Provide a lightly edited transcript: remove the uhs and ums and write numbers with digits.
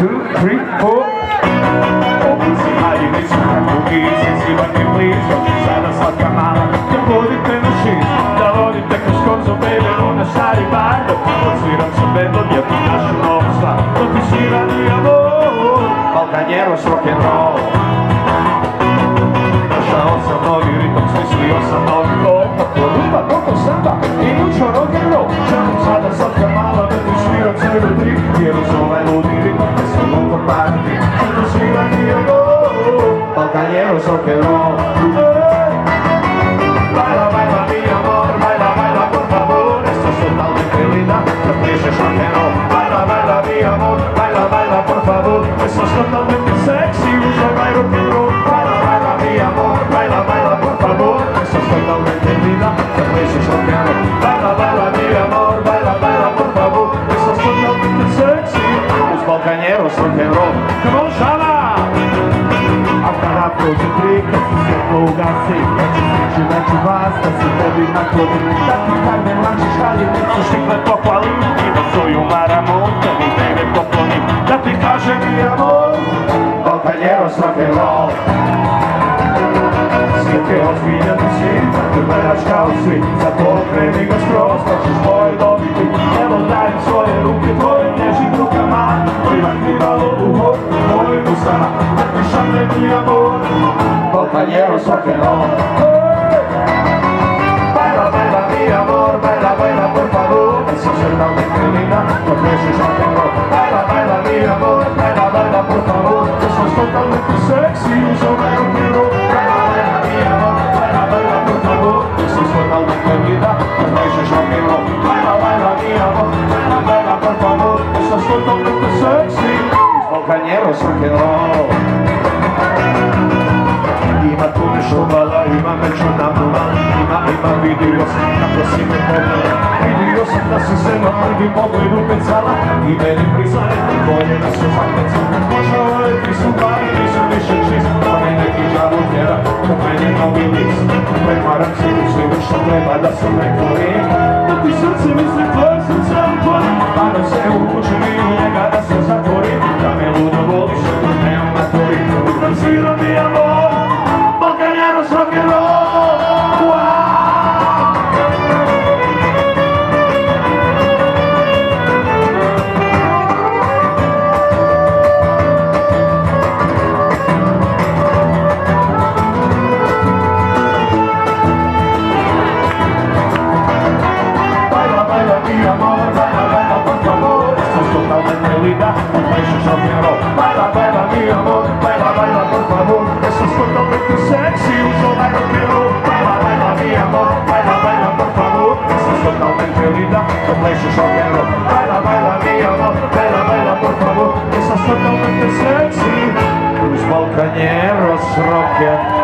2, 3, 4. All'inizio tra cookies, insieme anche please, oggi sai la sua chiamata, tempo di te non scendi, lavoro di te che scorso beve, non lasciare bardo, non si non sapendo, via ti lascio un nuovo sla, non ti si la di amore, balcaniero so che no. Lascia ossa novi, ritmo stesso io sa novi, fatto rumba, poco samba, e non c'ho rock and roll, c'è un sada sa chiamata, per ti si non sei lo trip, io lo so, vai lo diri, perché sono un po' parti, non si la di amore, balcaniero so che no. Baila, baila mi amor, baila, baila por favor, esto es totalmente linda, lo que se que no. Baila, baila mi amor, baila, baila por favor, esto es totalmente sexy, uso bailo rock and roll. Baila, baila mi amor, baila, baila por favor, esto es totalmente linda, lo que se que no. Baila, baila mi amor, baila, baila por favor, esto es totalmente sexy, los balcaneros rock and roll. Come on, Shala! Aparato de trica, se folgasse, se mete vasta, se bebe na comunidad, carne lanche, chale, nexo, štikle popali, i na svoju maramonta, mi bebe pokloni, da ti kaže mi amor, balcaneros rock and roll. Svijet je ozbiljan svijet, ti gledaš kao svi, zato okreni ga skroz, pa ćeš boje dobiti, evo dajem svoje ruke, tvoje nježim rukama, primaknivalo uho, mojim usama, da ti šamne mi amor, balcaneros rock and roll. Baila, baila mi amor, baila, baila por favor, eso es totalmente linda, lo que es rock and roll. Baila, baila mi amor, baila, baila por favor, eso es totalmente sexy, uso bailo rock and roll. Baila, baila mi amor, baila, baila por favor, eso es totalmente linda, lo que es rock and roll. Baila, baila mi amor, baila, baila por favor, eso es totalmente sexy, los balcaneros rock and roll. Ima tu nešto vala, ima međunarodna, ima vidio sam kako si me pogledala, vidio sam da si se na prvi pogled upecala i meni priznaje, voljena su zaklecala. Možda ove ti su glavi, nisu više čist, oni neki žalu tjera, u meni novi list. Pretvaram si u slivu što treba da sam rekao da ti srce misli tvoje srce otvori, a da se uključim i u njega da se zatvori, da me ludo voliš, ne amatori, utransira mi amor. Balcaneros rock and roll, wow! Baila, baila mi amor, baila, baila por favor, esto es totalmente linda, un beso rock and roll. Baila, baila mi amor, baila, baila por favor, esto es totalmente sexy, uso bailo rock and roll. Baila, baila mi amor, baila, baila por favor, esto es totalmente linda, un beso rock and roll. Baila, baila mi amor, baila, baila por favor, esto es totalmente sexy, los balcaneros rock and roll.